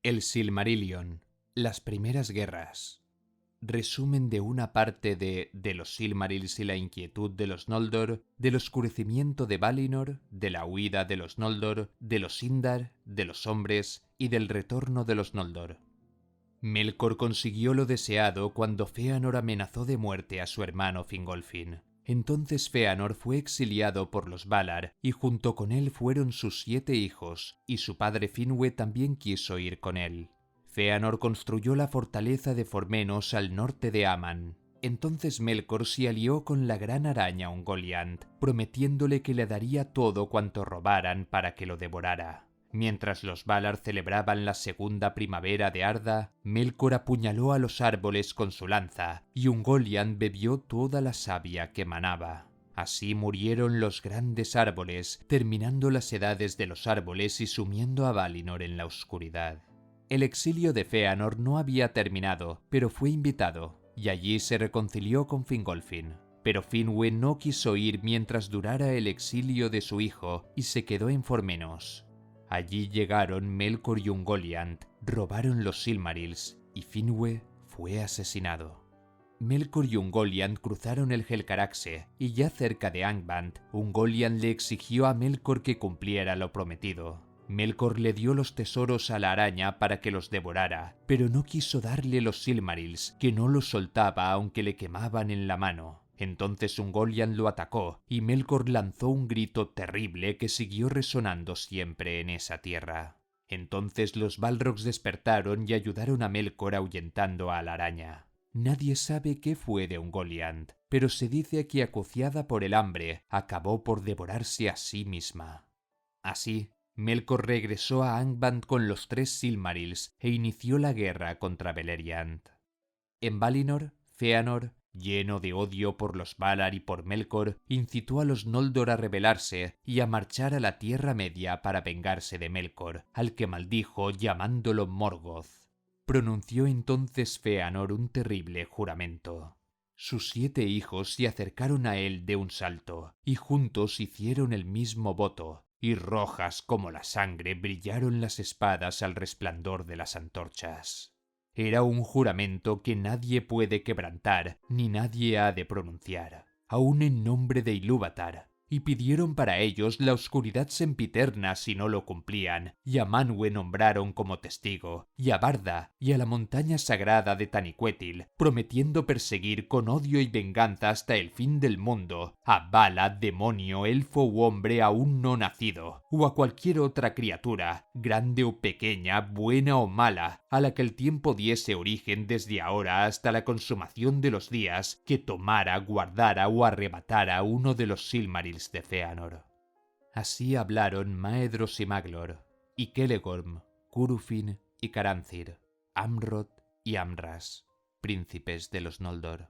El Silmarillion, las primeras guerras. Resumen de una parte de los Silmarils y la inquietud de los Noldor, del oscurecimiento de Valinor, de la huida de los Noldor, de los Sindar, de los hombres y del retorno de los Noldor. Melkor consiguió lo deseado cuando Fëanor amenazó de muerte a su hermano Fingolfin. Entonces Fëanor fue exiliado por los Valar y junto con él fueron sus 7 hijos, y su padre Finwë también quiso ir con él. Fëanor construyó la fortaleza de Formenos al norte de Aman. Entonces Melkor se alió con la gran araña Ungoliant, prometiéndole que le daría todo cuanto robaran para que lo devorara. Mientras los Valar celebraban la segunda primavera de Arda, Melkor apuñaló a los árboles con su lanza, y Ungoliant bebió toda la savia que manaba. Así murieron los grandes árboles, terminando las edades de los árboles y sumiendo a Valinor en la oscuridad. El exilio de Fëanor no había terminado, pero fue invitado, y allí se reconcilió con Fingolfin. Pero Finwë no quiso ir mientras durara el exilio de su hijo y se quedó en Formenos. Allí llegaron Melkor y Ungoliant, robaron los Silmarils y Finwë fue asesinado. Melkor y Ungoliant cruzaron el Helcaraxe y ya cerca de Angband, Ungoliant le exigió a Melkor que cumpliera lo prometido. Melkor le dio los tesoros a la araña para que los devorara, pero no quiso darle los Silmarils, que no los soltaba aunque le quemaban en la mano. Entonces Ungoliant lo atacó, y Melkor lanzó un grito terrible que siguió resonando siempre en esa tierra. Entonces los Balrogs despertaron y ayudaron a Melkor ahuyentando a la araña. Nadie sabe qué fue de Ungoliant, pero se dice que acuciada por el hambre, acabó por devorarse a sí misma. Así, Melkor regresó a Angband con los 3 Silmarils e inició la guerra contra Beleriand. En Valinor, Fëanor, lleno de odio por los Valar y por Melkor, incitó a los Noldor a rebelarse y a marchar a la Tierra Media para vengarse de Melkor, al que maldijo llamándolo Morgoth. Pronunció entonces Fëanor un terrible juramento. Sus 7 hijos se acercaron a él de un salto, y juntos hicieron el mismo voto, y rojas como la sangre brillaron las espadas al resplandor de las antorchas. Era un juramento que nadie puede quebrantar ni nadie ha de pronunciar, aun en nombre de Ilúvatar, y pidieron para ellos la oscuridad sempiterna si no lo cumplían, y a Manwë nombraron como testigo, y a Barda y a la montaña sagrada de Taniquetil, prometiendo perseguir con odio y venganza hasta el fin del mundo a Vala, demonio, elfo u hombre aún no nacido, o a cualquier otra criatura, grande o pequeña, buena o mala, a la que el tiempo diese origen desde ahora hasta la consumación de los días, que tomara, guardara o arrebatara uno de los Silmarils de Fëanor. Así hablaron Maedhros y Maglor, y Celegorm, Curufin y Caranthir, Amrod y Amras, príncipes de los Noldor.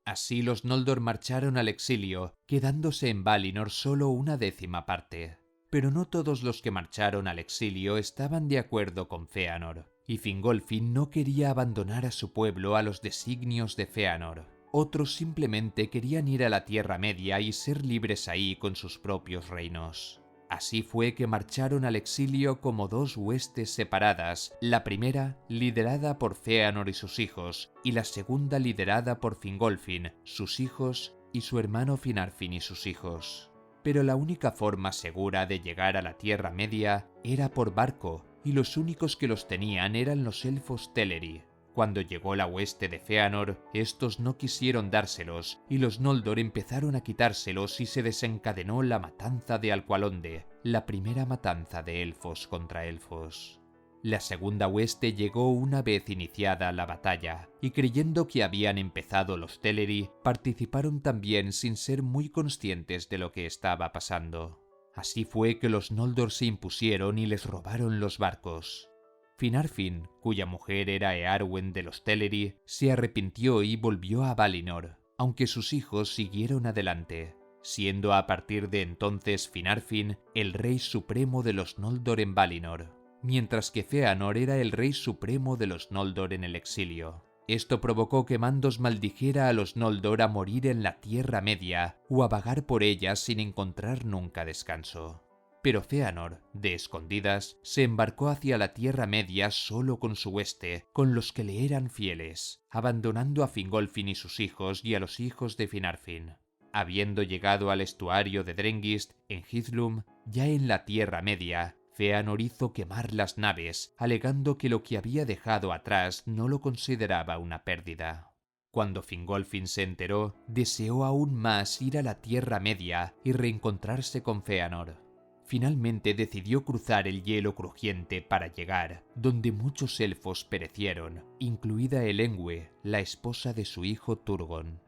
Así los Noldor marcharon al exilio, quedándose en Valinor solo una 10ª parte. Pero no todos los que marcharon al exilio estaban de acuerdo con Fëanor, y Fingolfin no quería abandonar a su pueblo a los designios de Fëanor. Otros simplemente querían ir a la Tierra Media y ser libres ahí con sus propios reinos. Así fue que marcharon al exilio como 2 huestes separadas, la primera liderada por Fëanor y sus hijos, y la segunda liderada por Fingolfin, sus hijos y su hermano Finarfin y sus hijos. Pero la única forma segura de llegar a la Tierra Media era por barco, y los únicos que los tenían eran los elfos Teleri. Cuando llegó la hueste de Fëanor, estos no quisieron dárselos, y los Noldor empezaron a quitárselos y se desencadenó la matanza de Alqualondë, la primera matanza de elfos contra elfos. La segunda hueste llegó una vez iniciada la batalla, y creyendo que habían empezado los Teleri, participaron también sin ser muy conscientes de lo que estaba pasando. Así fue que los Noldor se impusieron y les robaron los barcos. Finarfin, cuya mujer era Eärwen de los Teleri, se arrepintió y volvió a Valinor, aunque sus hijos siguieron adelante, siendo a partir de entonces Finarfin el rey supremo de los Noldor en Valinor, mientras que Fëanor era el rey supremo de los Noldor en el exilio. Esto provocó que Mandos maldijera a los Noldor a morir en la Tierra Media o a vagar por ella sin encontrar nunca descanso. Pero Fëanor, de escondidas, se embarcó hacia la Tierra Media solo con su hueste, con los que le eran fieles, abandonando a Fingolfin y sus hijos y a los hijos de Finarfin. Habiendo llegado al estuario de Drengist, en Hithlum, ya en la Tierra Media, Fëanor hizo quemar las naves, alegando que lo que había dejado atrás no lo consideraba una pérdida. Cuando Fingolfin se enteró, deseó aún más ir a la Tierra Media y reencontrarse con Fëanor. Finalmente decidió cruzar el hielo crujiente para llegar, donde muchos elfos perecieron, incluida Elengwe, la esposa de su hijo Turgon.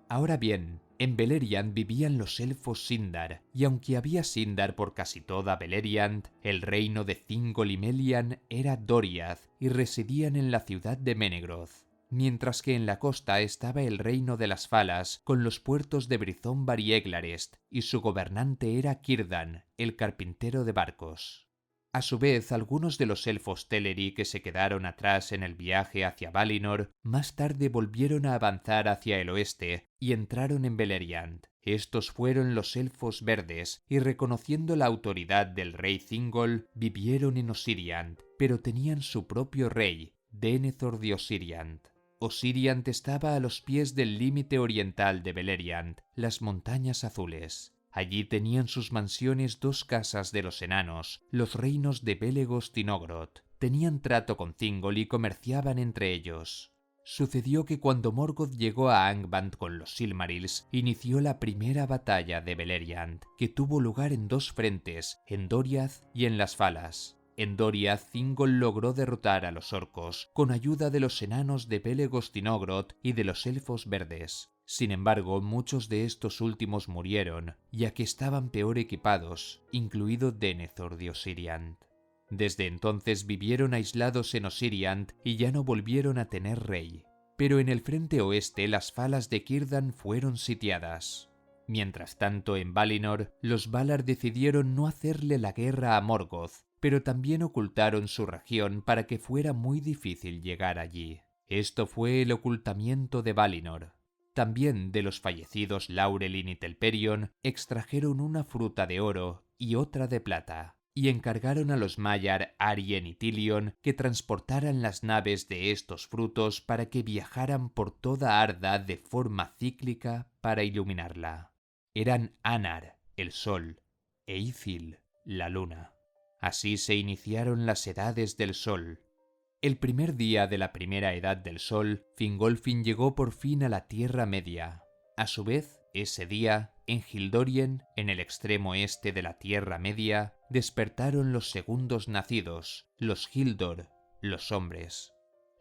Ahora bien, en Beleriand vivían los elfos Sindar, y aunque había Sindar por casi toda Beleriand, el reino de Thingol y Melian era Doriath y residían en la ciudad de Menegroth, mientras que en la costa estaba el reino de las Falas con los puertos de Brizombar y Eglarest, y su gobernante era Círdan, el carpintero de barcos. A su vez, algunos de los elfos Teleri que se quedaron atrás en el viaje hacia Valinor, más tarde volvieron a avanzar hacia el oeste y entraron en Beleriand. Estos fueron los elfos verdes, y reconociendo la autoridad del rey Thingol, vivieron en Osiriand, pero tenían su propio rey, Denethor de Osiriand. Osiriand estaba a los pies del límite oriental de Beleriand, las Montañas Azules. Allí tenían sus mansiones dos casas de los enanos, los reinos de Belegost y Nogrod. Tenían trato con Thingol y comerciaban entre ellos. Sucedió que cuando Morgoth llegó a Angband con los Silmarils, inició la primera batalla de Beleriand, que tuvo lugar en dos frentes, en Doriath y en las Falas. En Doriath, Thingol logró derrotar a los orcos, con ayuda de los enanos de Belegost y Nogrod y de los elfos verdes. Sin embargo, muchos de estos últimos murieron, ya que estaban peor equipados, incluido Denethor de Osiriand. Desde entonces vivieron aislados en Osiriand y ya no volvieron a tener rey. Pero en el frente oeste las Falas de Círdan fueron sitiadas. Mientras tanto, en Valinor, los Valar decidieron no hacerle la guerra a Morgoth, pero también ocultaron su región para que fuera muy difícil llegar allí. Esto fue el ocultamiento de Valinor. También de los fallecidos Laurelin y Telperion extrajeron una fruta de oro y otra de plata, y encargaron a los Maiar, Arien y Tilion que transportaran las naves de estos frutos para que viajaran por toda Arda de forma cíclica para iluminarla. Eran Anar, el sol, e Ithil, la luna. Así se iniciaron las edades del sol. El primer día de la primera edad del sol, Fingolfin llegó por fin a la Tierra Media. A su vez, ese día, en Hildorien, en el extremo este de la Tierra Media, despertaron los segundos nacidos, los Hildor, los hombres.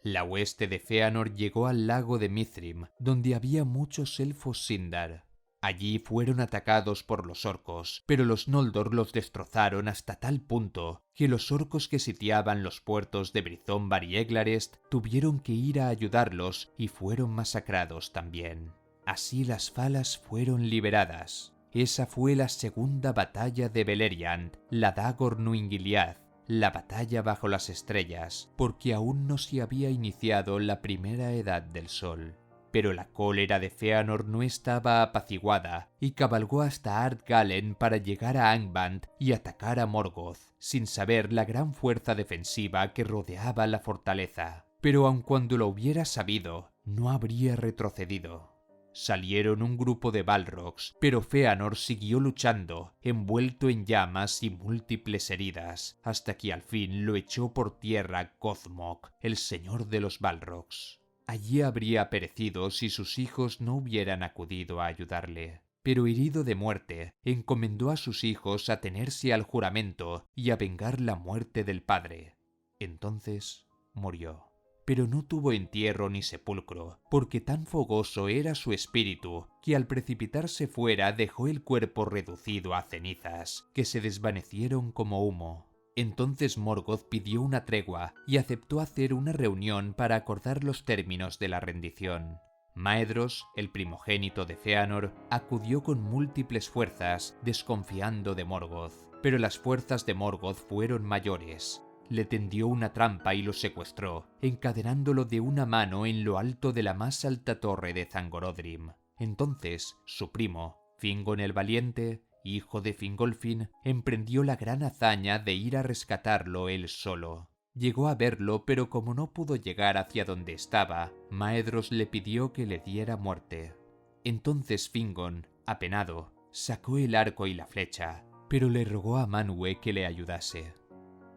La hueste de Fëanor llegó al lago de Mithrim, donde había muchos elfos Sindar. Allí fueron atacados por los orcos, pero los Noldor los destrozaron hasta tal punto que los orcos que sitiaban los puertos de Brizombar y Eglarest tuvieron que ir a ayudarlos y fueron masacrados también. Así las Falas fueron liberadas. Esa fue la segunda batalla de Beleriand, la Dagor Nuingiliath, la batalla bajo las estrellas, porque aún no se había iniciado la primera edad del sol. Pero la cólera de Fëanor no estaba apaciguada y cabalgó hasta Ardgalen para llegar a Angband y atacar a Morgoth, sin saber la gran fuerza defensiva que rodeaba la fortaleza. Pero aun cuando lo hubiera sabido, no habría retrocedido. Salieron un grupo de Balrogs, pero Fëanor siguió luchando, envuelto en llamas y múltiples heridas, hasta que al fin lo echó por tierra Gothmog, el señor de los Balrogs. Allí habría perecido si sus hijos no hubieran acudido a ayudarle. Pero herido de muerte, encomendó a sus hijos a atenerse al juramento y a vengar la muerte del padre. Entonces murió. Pero no tuvo entierro ni sepulcro, porque tan fogoso era su espíritu que al precipitarse fuera dejó el cuerpo reducido a cenizas, que se desvanecieron como humo. Entonces Morgoth pidió una tregua y aceptó hacer una reunión para acordar los términos de la rendición. Maedhros, el primogénito de Fëanor, acudió con múltiples fuerzas, desconfiando de Morgoth. Pero las fuerzas de Morgoth fueron mayores. Le tendió una trampa y lo secuestró, encadenándolo de una mano en lo alto de la más alta torre de Zangorodrim. Entonces, su primo, Fingon el Valiente, hijo de Fingolfin, emprendió la gran hazaña de ir a rescatarlo él solo. Llegó a verlo, pero como no pudo llegar hacia donde estaba, Maedhros le pidió que le diera muerte. Entonces Fingon, apenado, sacó el arco y la flecha, pero le rogó a Manwë que le ayudase.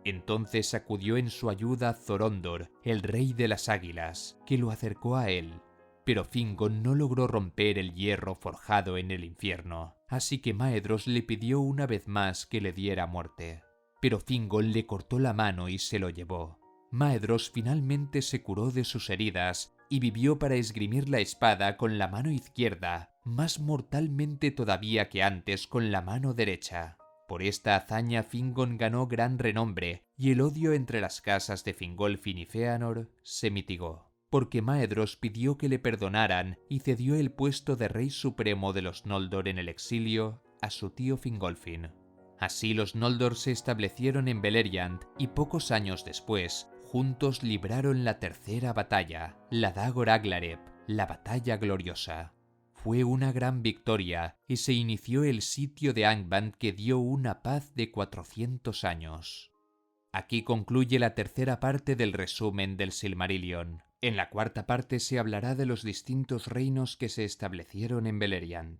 Entonces acudió en su ayuda Zorondor, el rey de las águilas, que lo acercó a él. Pero Fingon no logró romper el hierro forjado en el infierno, así que Maedhros le pidió una vez más que le diera muerte. Pero Fingon le cortó la mano y se lo llevó. Maedhros finalmente se curó de sus heridas y vivió para esgrimir la espada con la mano izquierda, más mortalmente todavía que antes con la mano derecha. Por esta hazaña Fingon ganó gran renombre y el odio entre las casas de Fingolfin y Fëanor se mitigó, porque Maedhros pidió que le perdonaran y cedió el puesto de rey supremo de los Noldor en el exilio a su tío Fingolfin. Así los Noldor se establecieron en Beleriand y pocos años después, juntos libraron la tercera batalla, la Dagor Aglareb, la batalla gloriosa. Fue una gran victoria y se inició el sitio de Angband que dio una paz de 400 años. Aquí concluye la tercera parte del resumen del Silmarillion. En la cuarta parte se hablará de los distintos reinos que se establecieron en Beleriand.